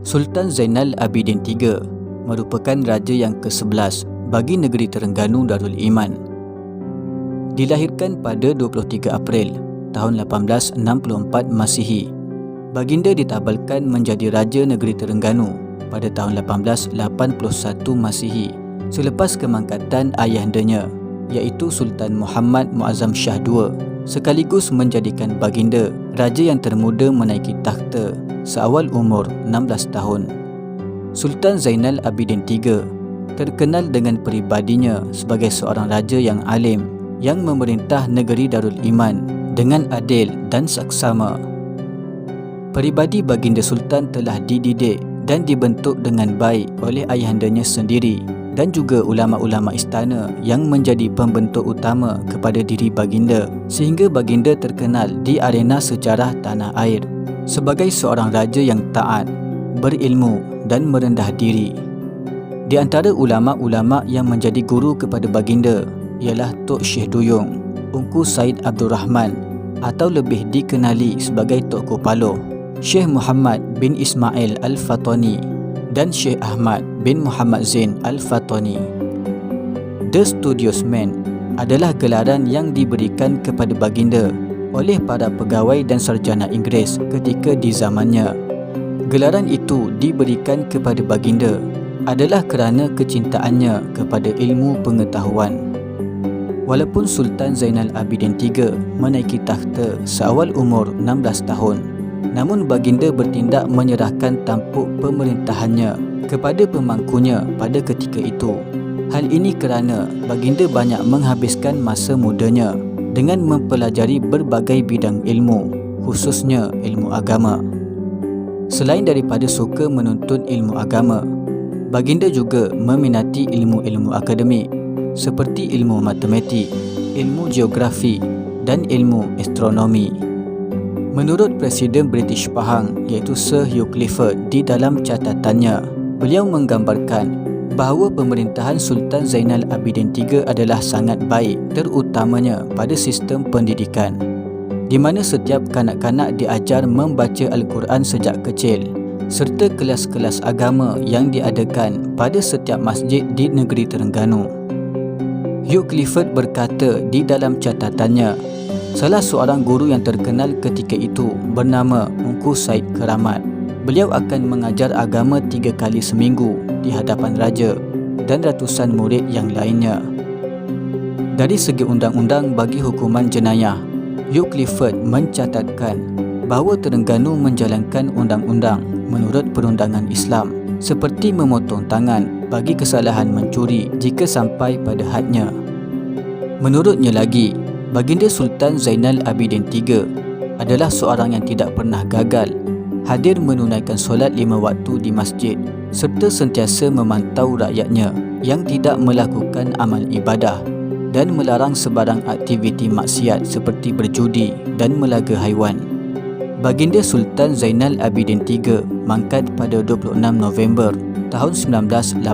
Sultan Zainal Abidin III merupakan raja yang ke-11 bagi negeri Terengganu Darul Iman. Dilahirkan pada 23 April tahun 1864 Masihi, baginda ditabalkan menjadi Raja Negeri Terengganu pada tahun 1881 Masihi selepas kemangkatan ayahandanya iaitu Sultan Muhammad Muazzam Shah II, sekaligus menjadikan baginda raja yang termuda menaiki takhta seawal umur 16 tahun. Sultan Zainal Abidin III terkenal dengan peribadinya sebagai seorang raja yang alim yang memerintah negeri Darul Iman dengan adil dan saksama. Peribadi baginda Sultan telah dididik dan dibentuk dengan baik oleh ayahandanya sendiri dan juga ulama-ulama istana yang menjadi pembentuk utama kepada diri baginda, sehingga baginda terkenal di arena sejarah tanah air sebagai seorang raja yang taat, berilmu dan merendah diri. Di antara ulama-ulama yang menjadi guru kepada baginda ialah Tok Syekh Duyung, Ungku Said Abdul Rahman atau lebih dikenali sebagai Tok Kopaloh, Syekh Muhammad bin Ismail Al-Fatani dan Syekh Ahmad bin Muhammad Zain Al-Fatani. The Studious Man adalah gelaran yang diberikan kepada baginda oleh para pegawai dan sarjana Inggeris ketika di zamannya. Gelaran itu diberikan kepada baginda adalah kerana kecintaannya kepada ilmu pengetahuan. Walaupun Sultan Zainal Abidin III menaiki takhta seawal umur 16 tahun, namun baginda bertindak menyerahkan tampuk pemerintahannya kepada pemangkunya pada ketika itu. Hal ini kerana baginda banyak menghabiskan masa mudanya dengan mempelajari berbagai bidang ilmu, khususnya ilmu agama. Selain daripada suka menuntut ilmu agama, baginda juga meminati ilmu-ilmu akademik seperti ilmu matematik, ilmu geografi dan ilmu astronomi. Menurut Presiden British Pahang iaitu Sir Hugh Clifford di dalam catatannya, beliau menggambarkan bahawa pemerintahan Sultan Zainal Abidin III adalah sangat baik, terutamanya pada sistem pendidikan, di mana setiap kanak-kanak diajar membaca Al-Quran sejak kecil, serta kelas-kelas agama yang diadakan pada setiap masjid di negeri Terengganu. Hugh Clifford berkata di dalam catatannya, salah seorang guru yang terkenal ketika itu bernama Ungku Said Keramat. Beliau akan mengajar agama 3 kali seminggu di hadapan raja dan ratusan murid yang lainnya. Dari segi undang-undang bagi hukuman jenayah, Hugh Clifford mencatatkan bahawa Terengganu menjalankan undang-undang menurut perundangan Islam seperti memotong tangan bagi kesalahan mencuri jika sampai pada hadnya. Menurutnya lagi, baginda Sultan Zainal Abidin III adalah seorang yang tidak pernah gagal hadir menunaikan solat 5 waktu di masjid serta sentiasa memantau rakyatnya yang tidak melakukan amal ibadah dan melarang sebarang aktiviti maksiat seperti berjudi dan melaga haiwan. Baginda Sultan Zainal Abidin III mangkat pada 26 November tahun 1918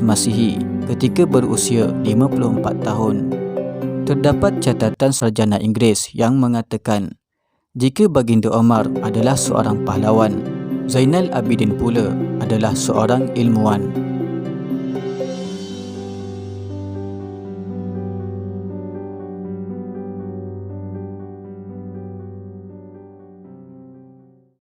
Masihi ketika berusia 54 tahun. Terdapat catatan sarjana Inggeris yang mengatakan jika Baginda Omar adalah seorang pahlawan, Zainal Abidin pula adalah seorang ilmuwan.